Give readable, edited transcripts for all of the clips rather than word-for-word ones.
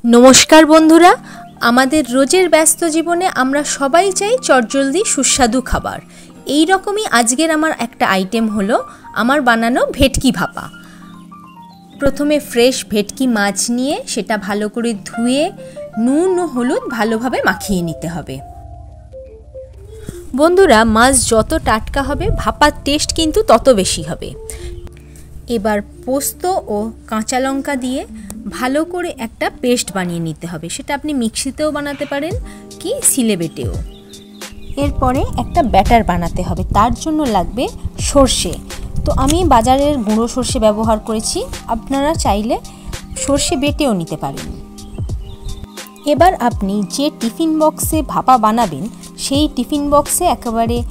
नमस्कार बंधुरा आमादेर रोजेर व्यस्त जीवने आमरा सबाई चाई चटजलदी सुस्वादु खाबार। एई रकमई आजकेर आमार एकटा आइटेम हलो आमार बानानो भेटकी भापा। प्रथमे फ्रेश भेटकी माछ निये सेटा भालो करे धुए नुन ओ हलुद भालोभाबे माखिये निते हबे। बंधुरा माछ जत टाटका हबे भापार टेस्ट किन्तु तत बेशी हबे। एबार पोस्तो ओ काँचा लंका दिए भालो करे एकटा पेस्ट बानिये निते हबे। सेटा आपनि मिक्सितेও बानाते पारेन कि सिले बेटेও। एरपरे एकटा बैटार बानाते हबे, तार जोन्नो लागबे सर्षे। तो आमी बाजारेर गुঁড়ো सर्षे व्यवहार करेছি, आपनारा चाइले सर्षे बेटेও निते पारेन। एबार आपनि जे टिफिन बक्से भापा बानाबेन सेई टिफिन बक्से एकेबारे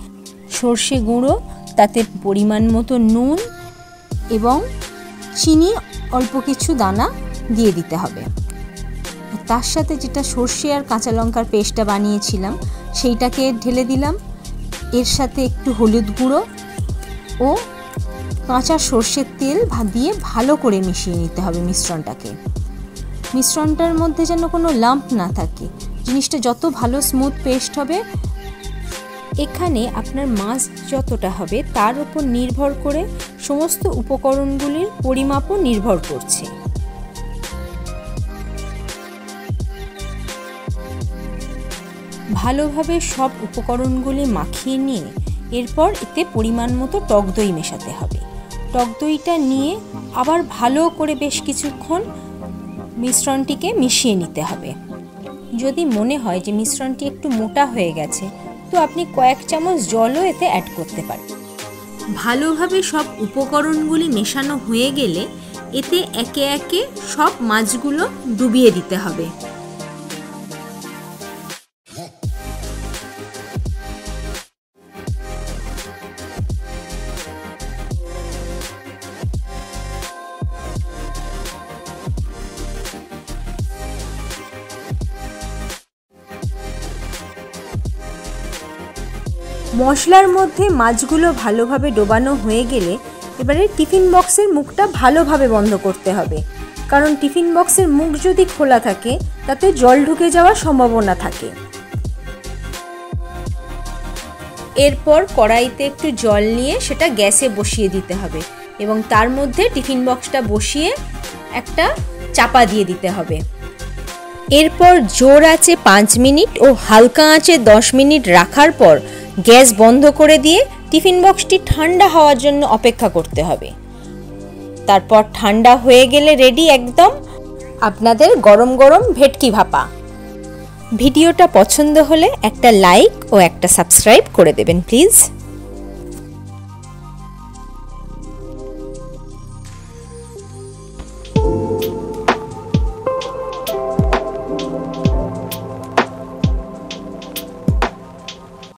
सर्षे गुঁড়ো ताते परिमाण मतो नुन एवं चीनी अल्प किछु दाना दिए दिते हबे। तार साथे जेटा सर्षे और काँचा लंकार पेस्टटा बानिয়েছিলাম সেইটাকে ঢেলে দিলাম। এর সাথে একটু হলুদ গুঁড়ো ও কাঁচা সরষের তেল দিয়ে ভালো করে মিশিয়ে নিতে হবে মিশ্রণটাকে। মিশ্রণটার মধ্যে যেন কোনো লাম্প না থাকে, জিনিসটা যত ভালো স্মুথ পেস্ট হবে। এখানে আপনার মাছ যতটা হবে তার উপর নির্ভর করে সমস্ত উপকরণগুলির পরিমাপও নির্ভর করছে। ভালোভাবে সব উপকরণগুলি মাখিয়ে নিয়ে এরপর এতে পরিমাণ মতো টক দই মেশাতে হবে। টক দইটা নিয়ে আবার ভালো করে বেশ কিছুক্ষণ মিশ্রণটিকে মিশিয়ে নিতে হবে। যদি মনে হয় যে মিশ্রণটি একটু মোটা হয়ে গেছে তো আপনি কয়েক চামচ জলও এতে অ্যাড করতে পারেন। ভালোভাবে সব উপকরণগুলি মেশানো হয়ে গেলে এতে একে একে সব মাছগুলো ডুবিয়ে দিতে হবে। মশলার মধ্যে মাছগুলো ভালোভাবে ডোবানো হয়ে গেলে এবারে টিফিন বক্সের মুখটা ভালোভাবে বন্ধ করতে হবে, কারণ টিফিন বক্সের মুখ যদি খোলা থাকে তাতে জল ঢুকে যাওয়ার সম্ভাবনা থাকে। এরপর কড়াইতে একটু জল নিয়ে সেটা গ্যাসে বসিয়ে দিতে হবে এবং তার মধ্যে টিফিন বক্সটা বসিয়ে একটা চাপা দিয়ে দিতে হবে। এরপর জোর আঁচে 5 মিনিট ও হালকা আঁচে 10 মিনিট রাখার পর গ্যাস বন্ধ করে দিয়ে টিফিন বক্সটি ঠান্ডা হওয়ার জন্য অপেক্ষা করতে হবে। তারপর ঠান্ডা হয়ে গেলে রেডি একদম আপনাদের গরম গরম ভেটকি ভাপা। ভিডিওটা পছন্দ হলে একটা লাইক ও একটা সাবস্ক্রাইব করে দেবেন প্লিজ।